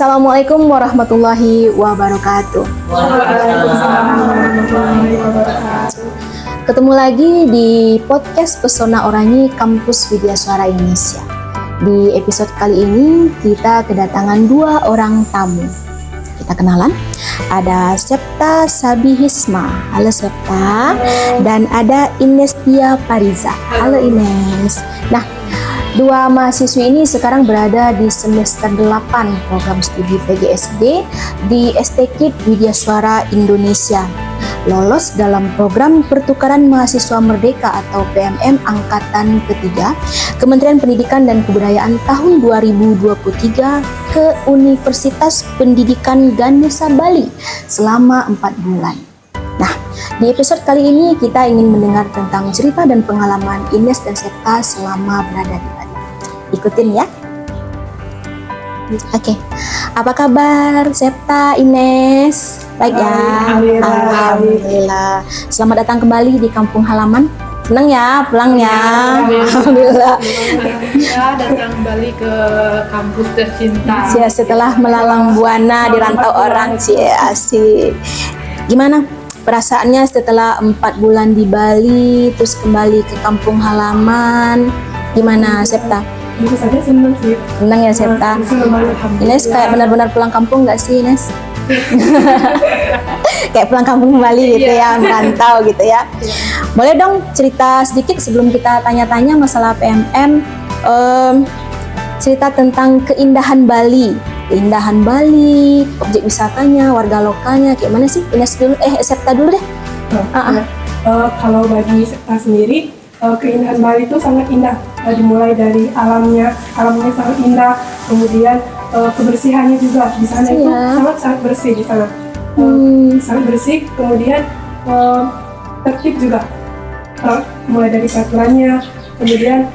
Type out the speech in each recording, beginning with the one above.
Assalamualaikum warahmatullahi wabarakatuh. Waalaikumsalam warahmatullahi wabarakatuh. Ketemu lagi di podcast Pesona Oranye Kampus Widyaswara Indonesia. Di episode kali ini kita kedatangan dua orang tamu. Kita kenalan. Ada Septa Sabihisma. Halo Septa. Dan ada Ines Dia Pariza. Halo Ines. Nah, dua mahasiswi ini sekarang berada di semester 8 program studi PGSD di STKIP Widyaswara Indonesia. Lolos dalam program Pertukaran Mahasiswa Merdeka atau PMM Angkatan Ketiga Kementerian Pendidikan dan Kebudayaan tahun 2023 ke Universitas Pendidikan Ganesha Bali selama 4 bulan. Nah, di episode kali ini kita ingin mendengar tentang cerita dan pengalaman Ines dan Septa selama berada di Bali. Ikutin ya. Oke, apa kabar Septa, Ines? Baik ya? Alhamdulillah. Selamat datang kembali di kampung halaman. Senang ya pulangnya? Alhamdulillah. Ya, datang kembali ke kampus tercinta. Ya, setelah melalang buana di rantau orang, asik. Gimana perasaannya setelah 4 bulan di Bali, terus kembali ke kampung halaman? Gimana Septa? Tentu saja senang sih. Senang ya Septa? Ines kayak benar-benar pulang kampung nggak sih Ines? Kayak pulang kampung kembali gitu ya, merantau gitu ya. Boleh dong cerita sedikit sebelum kita tanya-tanya masalah PMM, cerita tentang keindahan Bali, objek wisatanya, warga lokalnya, kayak mana sih? Ines dulu, Septa dulu deh. Kalau bagi Septa sendiri, keindahan Bali itu sangat indah. Dimulai dari alamnya sangat indah, kemudian kebersihannya juga di sana itu sangat bersih di sana. Sangat bersih, kemudian tertib juga. Mulai dari peraturannya, kemudian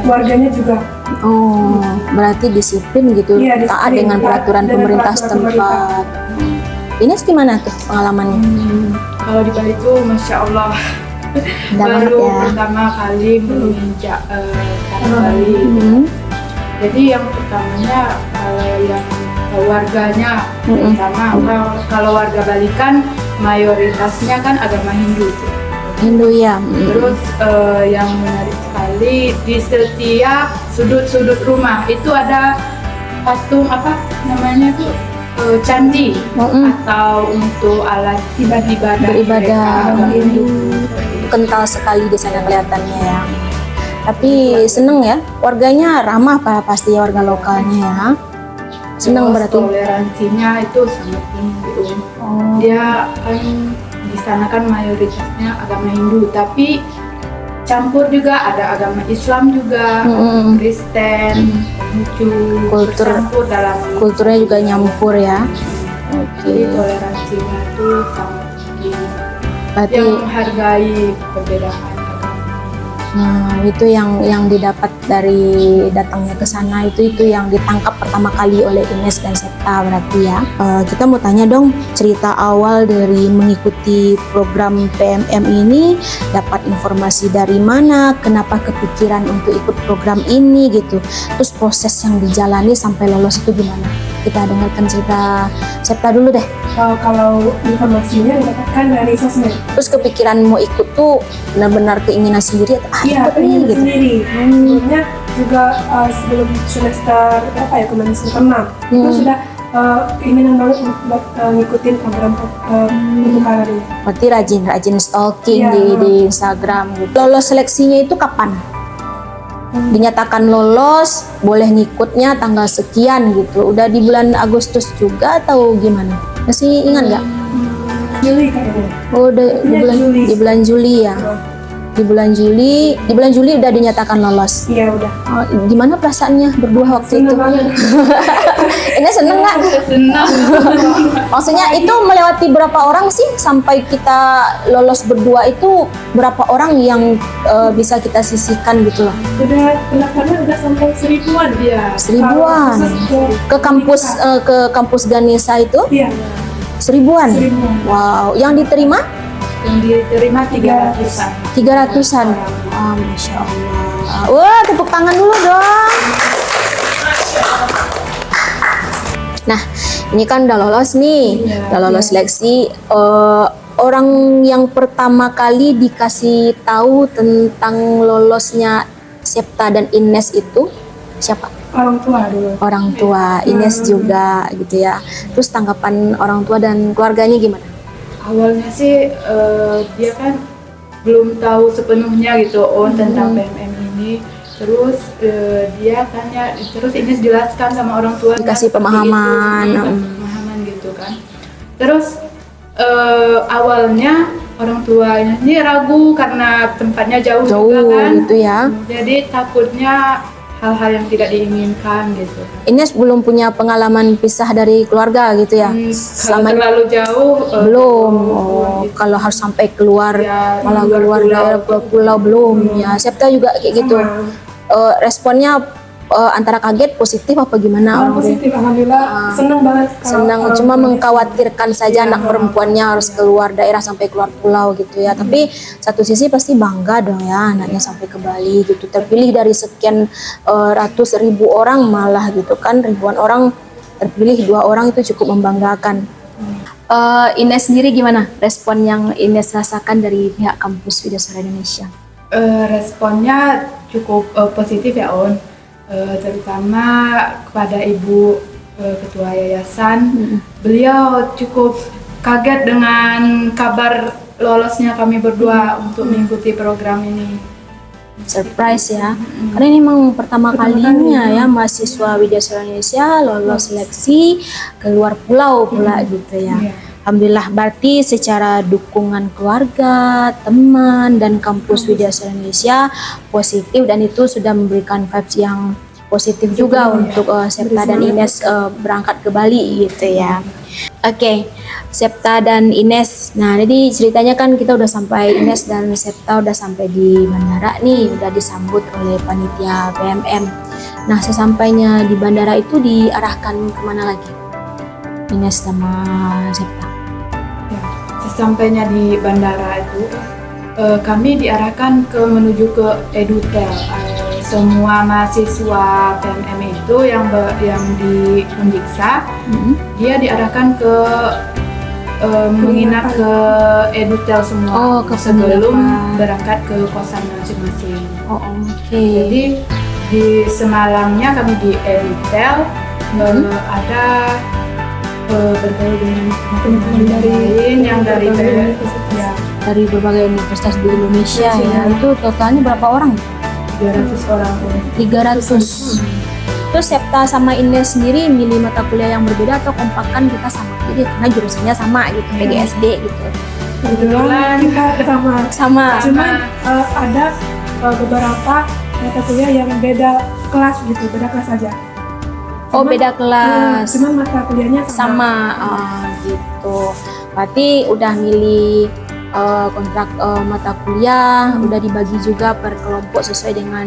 warganya juga. Oh, berarti disiplin gitu, Iya, taat disiplin, dengan peraturan dengan pemerintah peraturan setempat. Ines gimana tuh pengalamannya? Kalau di Bali itu Masya Allah, Indah banget baru ya. pertama kali menginjak tanah Bali. Jadi yang pertamanya kalau yang warganya, terutama kalau warga Bali kan mayoritasnya kan agama Hindu. Hindu ya. Terus yang menarik sekali di setiap sudut-sudut rumah itu ada patung apa namanya tuh candi atau untuk alat beribadah Beribadah. agama Hindu. Kental sekali di sana kelihatannya ya. Tapi seneng ya, warganya ramah pasti ya, warga lokalnya ya. Seneng Terus berarti. toleransinya itu sangat tinggi. Dia kan di sana kan mayoritasnya agama Hindu, tapi campur juga ada agama Islam juga, Kristen, Konghucu, bercampur dalam Kulturnya juga nyampur ya. Jadi Oke. toleransinya itu sangat tinggi. Berarti Yang menghargai perbedaan agama. nah, itu yang didapat dari datangnya ke sana, itu yang ditangkap pertama kali oleh Ines dan Septa berarti ya. Kita mau tanya dong, cerita awal dari mengikuti program PMM ini, dapat informasi dari mana, kenapa kepikiran untuk ikut program ini gitu. Terus proses yang dijalani sampai lolos itu gimana? Kita dengarkan cerita Septa dulu deh. Kalau informasinya didapatkan dari sosmed. Terus kepikiran mau ikut tuh benar-benar keinginan sendiri atau Iya, ikut nih keinginan gitu. sendiri. Sebelumnya juga sebelum semester berapa ya, kemarin semester 6 itu sudah keinginan banget buat ngikutin program pertukaran ini. Berarti rajin stalking Iya. di Instagram gitu. Lolos seleksinya itu kapan? Dinyatakan lolos, boleh ngikutnya tanggal sekian gitu. Udah di bulan Agustus juga atau gimana? Masih ingat nggak? Juli kayaknya. Oh, udah Juli. di bulan Juli ya. Di bulan Juli udah dinyatakan lolos. Iya udah. Oh, gimana perasaannya berdua waktu itu? Seneng banget. Ini seneng nggak? Senang. Maksudnya itu melewati berapa orang sih sampai kita lolos berdua, itu berapa orang yang bisa kita sisihkan gitu loh? Udah pendaftarnya udah sampai 1000-an ya. 1000-an. Ke kampus Ganesha itu Iya. 1000-an. 1000-an. Wow, yang diterima Yang diterima 300-an. 300-an. Masya Allah. Wah, tepuk tangan dulu dong. Nah, ini kan udah lolos nih, Iya, udah lolos seleksi. Orang yang pertama kali dikasih tahu tentang lolosnya Septa dan Ines itu siapa? Orang tua dulu. Orang tua, Ines juga gitu ya. Terus tanggapan orang tua dan keluarganya gimana? Awalnya sih dia kan belum tahu sepenuhnya gitu tentang PMM ini. Terus dia tanya, terus ini jelaskan sama orang tua, Dikasih pemahaman. pemahaman gitu kan. Terus awalnya orang tua ini ragu karena tempatnya jauh juga kan. Gitu ya. Jadi takutnya hal-hal yang tidak diinginkan gitu. Ines belum punya pengalaman pisah dari keluarga gitu ya? Kalau Selama ini terlalu jauh belum. gitu. Kalau harus sampai keluar, Ya, malah luar keluar pulau. daerah pulau belum. Ya, Septa juga kayak gitu. Responnya antara kaget, positif apa gimana? Positif, alhamdulillah, senang banget. kalau Senang, orang cuma tua mengkhawatirkan saja anak perempuannya harus keluar daerah sampai keluar pulau gitu ya. Tapi satu sisi pasti bangga dong ya anaknya sampai ke Bali gitu. Terpilih dari sekian ratus ribu orang malah gitu kan, ribuan orang terpilih 2 orang itu cukup membanggakan. Ines sendiri gimana respon yang Ines rasakan dari pihak kampus Widyaswara Indonesia? Responnya cukup positif ya On. Terutama kepada Ibu Ketua Yayasan. Beliau cukup kaget dengan kabar lolosnya kami berdua untuk mengikuti program ini. Surprise ya, karena ini memang pertama kalinya ya mahasiswa Widyaswara Indonesia lolos seleksi keluar pulau pula gitu ya. Iya. Alhamdulillah, berarti secara dukungan keluarga, teman, dan kampus Widyaswara Indonesia positif dan itu sudah memberikan vibes yang positif juga untuk Septa dan Ines berangkat ke Bali gitu ya. Oke, Septa dan Ines. Nah, jadi ceritanya kan kita udah sampai, Ines dan Septa udah sampai di bandara nih, udah disambut oleh panitia PMM. Nah, sesampainya di bandara itu diarahkan kemana lagi? Ines sama Septa. Ya, sesampainya di bandara itu kami diarahkan menuju ke Edutel. Semua mahasiswa PMM itu yang di Undiksa, dia diarahkan ke menginap ke Edutel semua. Oh, ke sebelum penginapan. berangkat ke kosan masing-masing. Oh, oke. Jadi di semalamnya kami di Edutel, ada bergaul dengan teman-teman lain yang dari ya, Dari berbagai universitas di Indonesia ya. Itu totalnya berapa orang? 300 orang. 300. Terus Septa sama Ines sendiri milih mata kuliah yang berbeda atau kompakan kita sama? Jadi karena jurusannya sama gitu, PGSD gitu. kebetulan kita sama. Sama. Cuman ada beberapa mata kuliah yang beda kelas gitu, beda kelas aja. Oh, beda kelas. Cuman mata kuliahnya sama. Gitu. Berarti udah milih kontrak mata kuliah, udah dibagi juga per kelompok sesuai dengan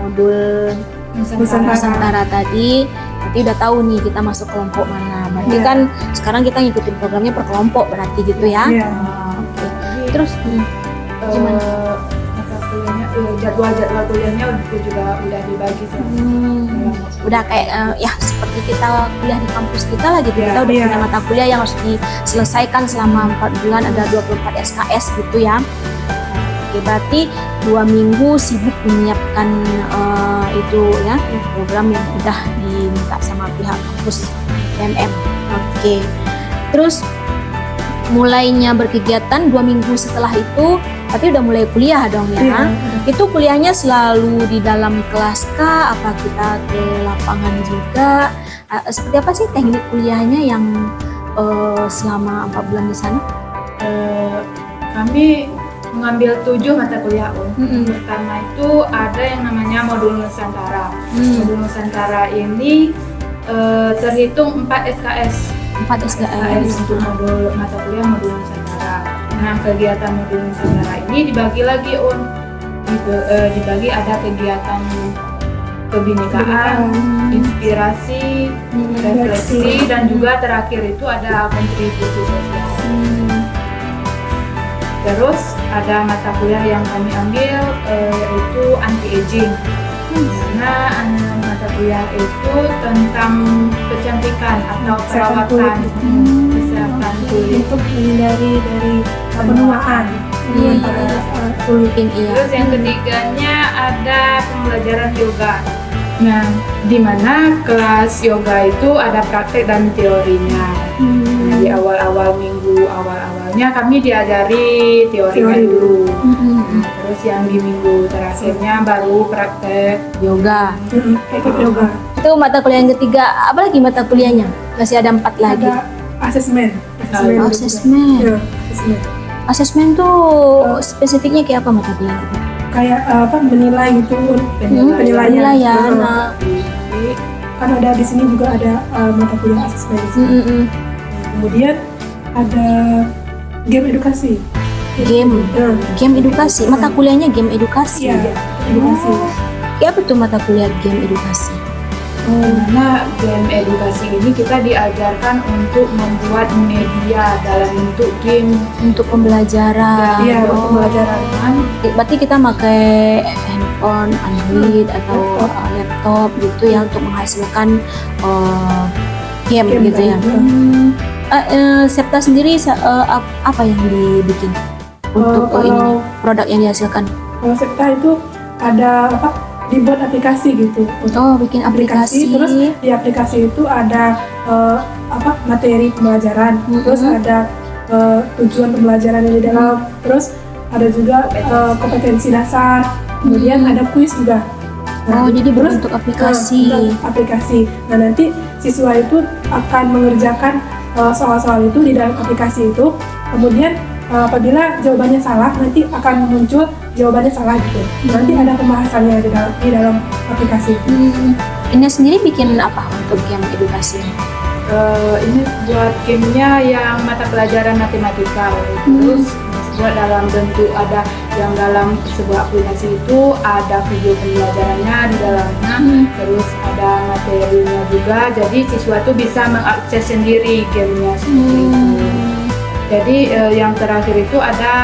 modul Nusantara tadi. Berarti udah tahu nih kita masuk kelompok mana. Berarti Iya. kan sekarang kita ngikutin programnya per kelompok berarti gitu ya. Iya. Oke. Terus gimana? Mata kuliahnya, jadwal kuliahnya juga udah dibagi Udah kayak ya seperti kita kuliah di kampus kita lah gitu. Iya, Kita udah iya. punya mata kuliah yang harus diselesaikan selama 4 bulan, ada 24 SKS gitu ya. Oke, berarti 2 minggu sibuk menyiapkan itu ya program yang udah diminta sama pihak kampus PMM. Oke. Terus mulainya berkegiatan 2 minggu setelah itu, tapi udah mulai kuliah dong ya. Iya. Itu kuliahnya selalu di dalam kelas kah? Apa kita ke lapangan juga? Seperti apa sih teknik kuliahnya yang selama 4 bulan di sana? Kami mengambil 7 mata kuliah Mm-mm. Pertama itu ada yang namanya modul Nusantara. Modul Nusantara ini terhitung 4 SKS. 4 SKS. Untuk modul mata kuliah modul Nusantara. Nah, kegiatan modul Nusantara ini dibagi lagi dibagi ada kegiatan kebinekaan, inspirasi, refleksi, dan juga terakhir itu ada kontribusi sosial. Terus ada mata kuliah yang kami ambil yaitu anti aging. Karena mata kuliah itu tentang kecantikan atau Kesehatan perawatan, kulit. kesehatan kulit. Untuk menghindari dari penuaan Iya. pada kulit. Iya. Terus yang ketiganya ada pembelajaran yoga. Nah, di mana kelas yoga itu ada praktek dan teorinya. Nah, di awal-awal minggu awalnya kami diajari teorinya Teori. dulu. Nah, terus yang di minggu terakhirnya baru praktek. Yoga. Ikut yoga. Itu mata kuliah yang ketiga. Apa lagi mata kuliahnya? Masih ada 4 lagi. Ada asesmen. Oh, asesmen. Ya, asesmen. Asesmen tuh spesifiknya kayak apa mata kuliah itu? Kayak menilai gitu, penilaian. Penilaian. Nah, Jadi, kan ada di sini juga ada mata kuliah asesmen di sini. Kemudian ada game edukasi. Game. Nah, Game edukasi. Mata kuliahnya game edukasi. iya, edukasi. Kayak apa tuh mata kuliah game edukasi? Karena game edukasi ini kita diajarkan untuk membuat media dalam bentuk game. Untuk pembelajaran. Iya, Oh. untuk pembelajaran. Berarti kita pakai handphone, Android atau laptop gitu ya untuk menghasilkan game Game gitu ya. tadi. Septa sendiri apa yang dibikin untuk ini produk yang dihasilkan? Kalau Septa itu ada dibuat aplikasi gitu. Oh, bikin aplikasi. Terus di aplikasi itu ada materi pembelajaran, terus ada tujuan pembelajaran yang di dalam, terus ada juga kompetensi dasar, kemudian ada kuis juga. Oh, jadi terus berbentuk aplikasi. bentuk aplikasi. Nah, nanti siswa itu akan mengerjakan soal-soal itu di dalam aplikasi itu. Kemudian apabila jawabannya salah, nanti akan muncul jawabannya salah gitu. Nanti ada pembahasannya di dalam aplikasi itu. Ini sendiri bikin apa untuk game edukasi? Ini buat gamenya yang mata pelajaran matematika. Terus buat dalam bentuk ada yang dalam sebuah aplikasi itu ada video pembelajarannya di dalamnya, terus ada materinya juga. Jadi siswa tuh bisa mengakses sendiri gamenya seperti itu. Jadi yang terakhir itu ada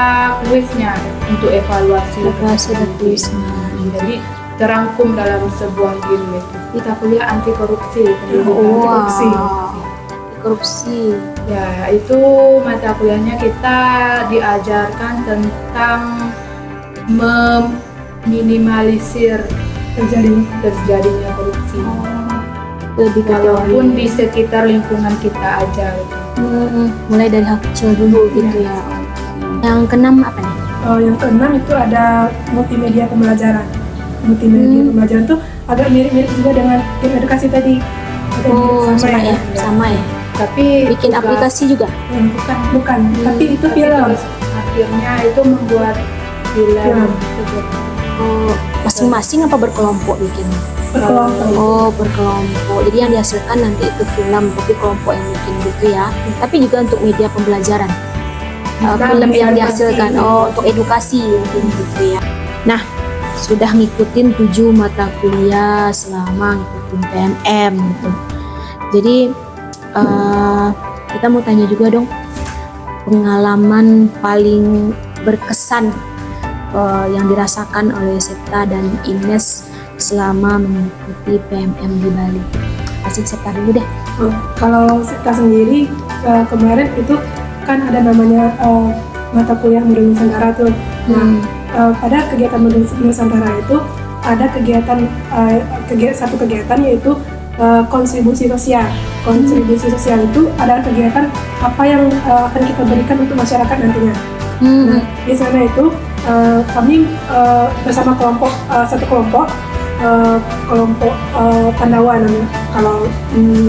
kuisnya untuk evaluasi. Evaluasi dan kuisnya. Jadi terangkum dalam sebuah game itu. Kita kuliah anti korupsi, pendidikan anti Korupsi. Ya, itu mata kuliahnya kita diajarkan tentang meminimalisir terjadinya korupsi. Lebih ke Walaupun teori. di sekitar lingkungan kita aja. Gitu. Mulai dari hal kecil dulu gitu ya. Yang keenam apa nih? Yang keenam itu ada multimedia pembelajaran. Multimedia pembelajaran tuh agak mirip-mirip juga dengan game edukasi tadi. Agak mirip Sama ya, sama ya. Tapi Bikin tugas- aplikasi juga. Bukan. Tapi itu tapi film. tugas akhirnya itu membuat film. Oh, masing-masing apa berkelompok bikin? Berkelompok. Oh, berkelompok. Jadi yang dihasilkan nanti itu film, tapi kelompok yang bikin gitu ya. Tapi juga untuk media pembelajaran. Film bisa yang edukasi. dihasilkan. Oh, untuk edukasi mungkin gitu ya. Nah, sudah ngikutin 7 mata kuliah selama ngikutin PMM gitu. Jadi kita mau tanya juga dong, pengalaman paling berkesan yang dirasakan oleh Septa dan Ines selama mengikuti PMM di Bali. Pasti Septa dulu deh. Kalau Septa sendiri kemarin itu kan ada namanya mata kuliah Murid Nusantara tuh. Nah, pada kegiatan Murid Nusantara itu ada satu kegiatan yaitu kontribusi sosial. Kontribusi sosial itu adalah kegiatan apa yang akan kita berikan untuk masyarakat nantinya. Nah, di sana itu kami bersama satu kelompok Pandawa namanya. Kalau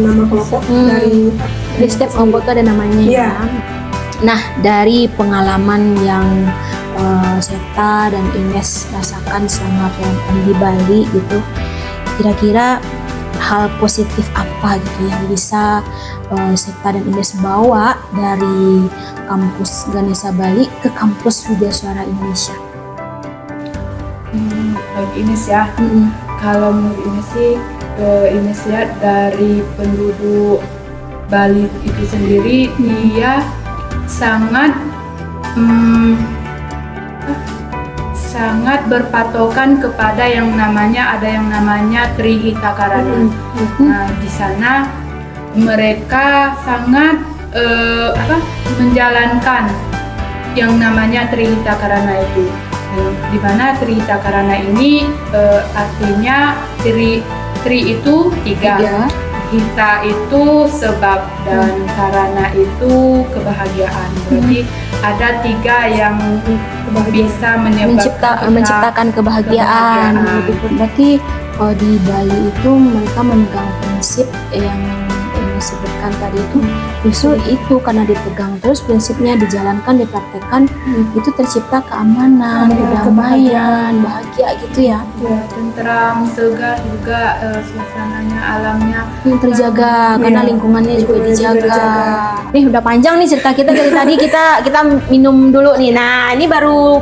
nama kelompok dari setiap kelompok itu ada namanya Iya. ya. Nah, dari pengalaman yang Septa dan Ines rasakan selama PMM di Bali gitu, kira-kira hal positif apa gitu yang bisa Septa dan Ines bawa dari kampus Ganesha Bali ke kampus Widya Suara Indonesia? Bagi Ines ya, kalau menurut Ines sih, Ines lihat dari penduduk Bali itu sendiri, dia sangat sangat berpatokan kepada yang namanya Trihita Karana. Nah, di sana mereka sangat menjalankan yang namanya Trihita Karana itu. Di mana Trihita Karana ini artinya tri itu tiga. Hita itu sebab dan karana itu kebahagiaan. Berarti ada tiga yang bisa menciptakan kebahagiaan. Berarti di Bali itu mereka memegang prinsip yang sebutkan tadi itu, justru itu karena dipegang terus prinsipnya, dijalankan, dipraktekkan, itu tercipta keamanan, kedamaian, bahagia gitu ya. Tentram, segar juga, suasananya, alamnya terjaga karena lingkungannya juga dijaga. Nih udah panjang nih cerita kita dari tadi, kita minum dulu nih. Nah ini baru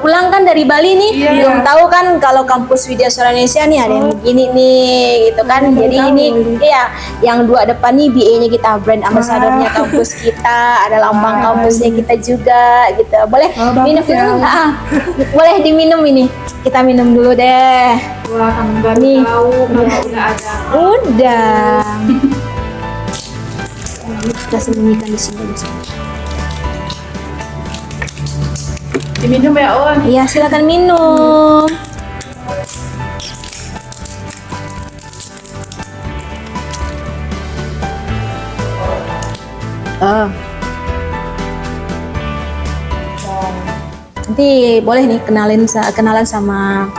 pulang kan dari Bali nih, belum tahu kan kalau kampus Widya Suara Indonesia nih ada yang begini nih gitu kan. Jadi ini ya yang dua depan nih BA-nya kita, brand ambassador-nya kampus kita, ada lambang kampusnya kita juga gitu. Boleh minum dulu? Boleh diminum ini. Kita minum dulu deh. Wah, kamu baru tahu kalau udah ada. Udah. Kita sembunyikan di sini. Diminum ya, On? Iya, silakan minum. Nanti boleh nih kenalan sama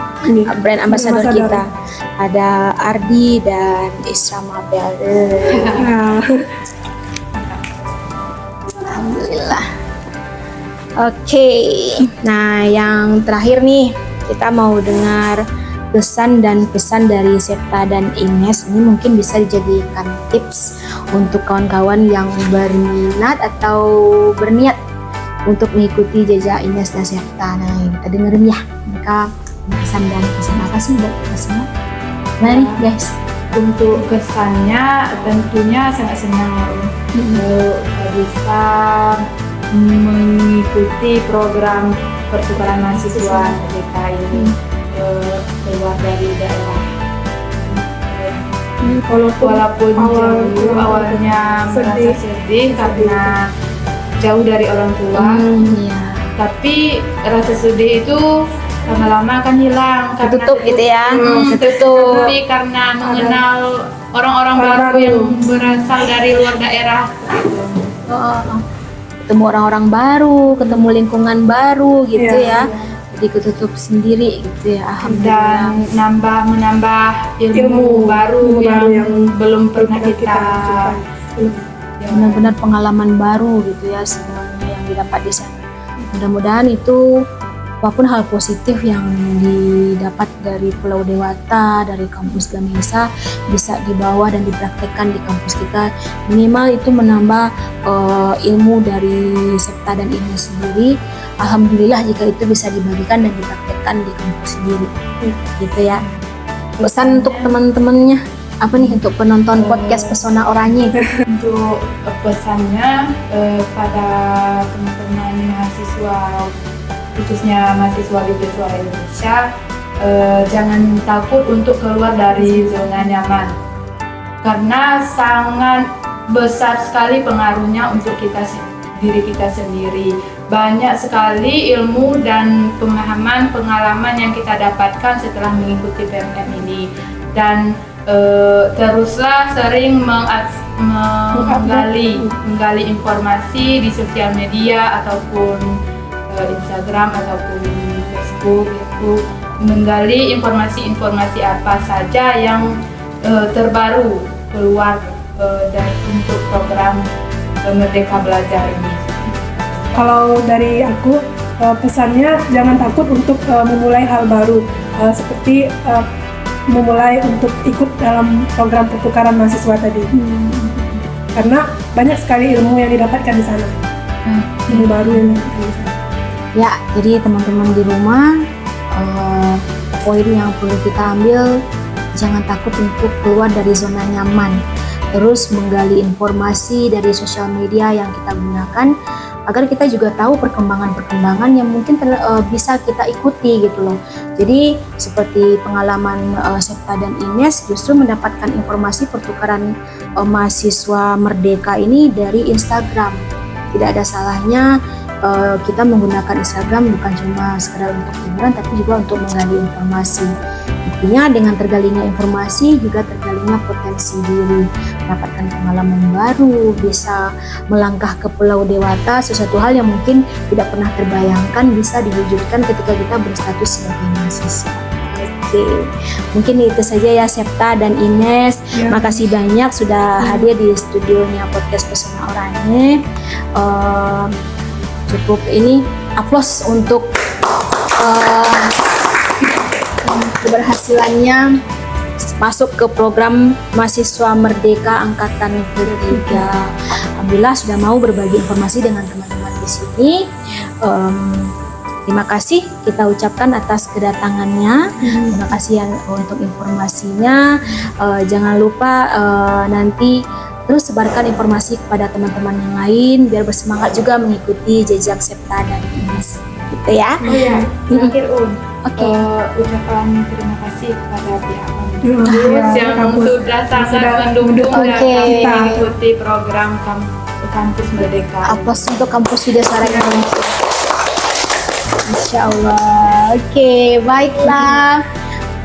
brand ambassador kita. Ada Ardi dan Isra Mabel. Alhamdulillah. Oke. Nah, yang terakhir nih kita mau dengar pesan dari Septa dan Ines. Ini mungkin bisa dijadikan tips untuk kawan-kawan yang berminat atau berniat untuk mengikuti jejak Ines dan Septa. Nah, kita dengerin ya mereka pesan apa sih buat kita semua. Mari guys. Untuk kesannya tentunya sangat senang ya, bisa mengikuti program pertukaran mahasiswa MerdEka ini keluar dari daerah. Walaupun awalnya merasa sedih karena jauh dari orang tua, tapi rasa sedih itu lama-lama akan hilang, ketutup gitu ya, ketutup. Tapi karena mengenal orang-orang baru yang berasal dari luar daerah, ketemu orang-orang baru, ketemu lingkungan baru gitu ya. Jadi ketutup sendiri gitu ya. Alhamdulillah. Dan menambah ilmu baru yang belum pernah kita. Benar-benar pengalaman baru gitu ya semuanya yang didapat di sana. Mudah-mudahan itu apapun hal positif yang didapat dari Pulau Dewata, dari kampus Gamesa bisa dibawa dan dipraktekkan di kampus kita. Minimal itu menambah ilmu dari Septa dan Ines sendiri. Alhamdulillah jika itu bisa dibagikan dan dipraktekkan di kampus sendiri. Gitu ya. Pesan untuk teman-temannya apa nih untuk penonton podcast Pesona Oranye? Untuk pesannya pada teman-teman mahasiswa, khususnya mahasiswa Widya Suara Indonesia, jangan takut untuk keluar dari zona nyaman, karena sangat besar sekali pengaruhnya untuk diri kita sendiri. Banyak sekali ilmu dan pengalaman yang kita dapatkan setelah mengikuti PMM ini, dan teruslah sering menggali informasi di sosial media ataupun Instagram ataupun Facebook, itu menggali informasi apa saja yang terbaru keluar untuk program Merdeka Belajar ini. Kalau dari aku pesannya jangan takut untuk memulai hal baru, seperti memulai untuk ikut dalam program pertukaran mahasiswa tadi. Karena banyak sekali ilmu yang didapatkan di sana. Ilmu baru yang didapatkan di sana. Ya, jadi teman-teman di rumah, poin yang perlu kita ambil, jangan takut untuk keluar dari zona nyaman. Terus menggali informasi dari sosial media yang kita gunakan, agar kita juga tahu perkembangan-perkembangan yang mungkin bisa kita ikuti gitu loh. Jadi seperti pengalaman Septa dan Ines justru mendapatkan informasi pertukaran mahasiswa merdeka ini dari Instagram. Tidak ada salahnya kita menggunakan Instagram bukan cuma sekedar untuk hiburan tapi juga untuk menggali informasi. Intinya dengan tergalinya informasi juga tergalinya potensi diri, mendapatkan pengalaman baru, bisa melangkah ke Pulau Dewata, sesuatu hal yang mungkin tidak pernah terbayangkan bisa diwujudkan ketika kita berstatus sebagai mahasiswa. Oke, mungkin itu saja ya Septa dan Ines. Ya. Makasih banyak sudah hadir di studionya podcast Pesona Oranye. Cukup ini aplaus untuk keberhasilannya masuk ke program mahasiswa merdeka angkatan ketiga. Alhamdulillah sudah mau berbagi informasi dengan teman-teman di sini. Terima kasih kita ucapkan atas kedatangannya. Terima kasih untuk informasinya. Jangan lupa nanti terus sebarkan informasi kepada teman-teman yang lain biar bersemangat juga mengikuti jejak Septa dan Ines. Gitu ya. Oh ya, terakhir Oke. ucapan terima kasih kepada pihak Ya, yang kampus sudah sangat sudah mendukung dan Oke. kami mengikuti program kampus merdeka. Aplaus untuk kampus Widya Suara Indonesia. Insya Allah. Oke, baiklah.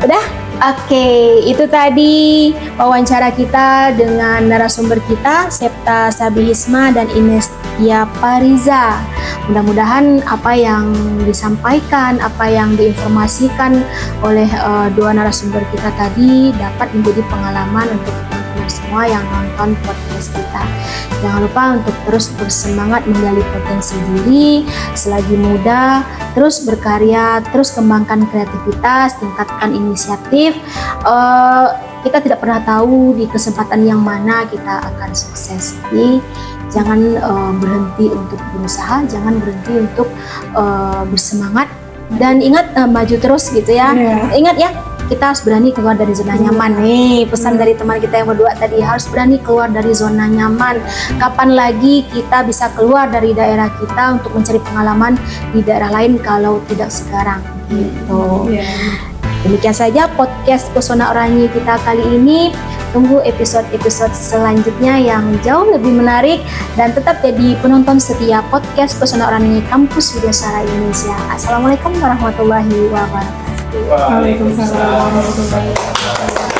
Udah? Oke, itu tadi wawancara kita dengan narasumber kita Septa Sabihisma dan Ines Tia Pariza. Mudah-mudahan apa yang disampaikan, apa yang diinformasikan oleh dua narasumber kita tadi dapat menjadi pengalaman untuk teman-teman semua yang nonton podcast kita. Jangan lupa untuk terus bersemangat menggali potensi diri selagi muda, terus berkarya, terus kembangkan kreativitas, tingkatkan inisiatif. Kita tidak pernah tahu di kesempatan yang mana kita akan sukses. Jadi jangan berhenti untuk berusaha, jangan berhenti untuk bersemangat dan ingat maju terus gitu ya. Ingat ya, kita harus berani keluar dari zona nyaman nih. Pesan dari teman kita yang berdua tadi, harus berani keluar dari zona nyaman. Kapan lagi kita bisa keluar dari daerah kita untuk mencari pengalaman di daerah lain kalau tidak sekarang gitu. Demikian saja podcast Pesona Oranye kita kali ini. Tunggu episode-episode selanjutnya yang jauh lebih menarik dan tetap jadi penonton setia podcast Pesona Oranye Kampus Widya Suara Indonesia. Assalamualaikum warahmatullahi wabarakatuh. Waalaikumsalam warahmatullahi wabarakatuh.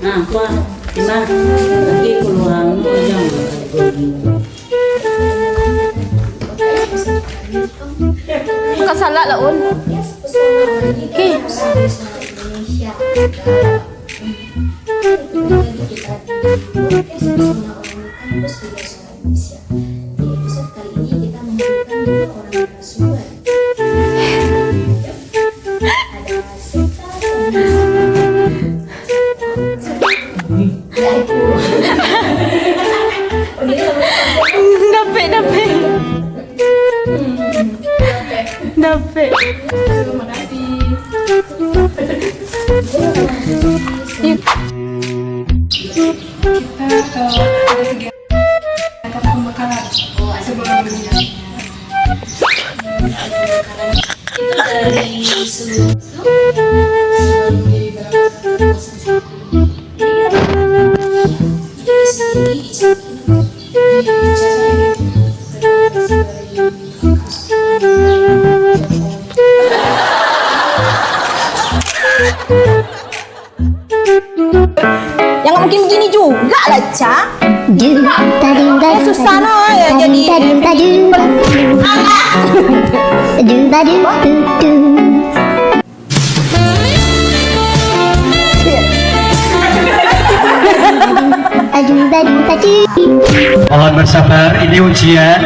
Nah, kuah, nah, nanti keluhan yang Bukan salah lah Un. Oke. Dapat. Terima kasih. Kita ada kegiatan pembekalan sebelumnya. Itu dari seluruh yang mungkin gini juga lah, Ca. Susah no ya jadi. Mohon bersabar, ini ujian.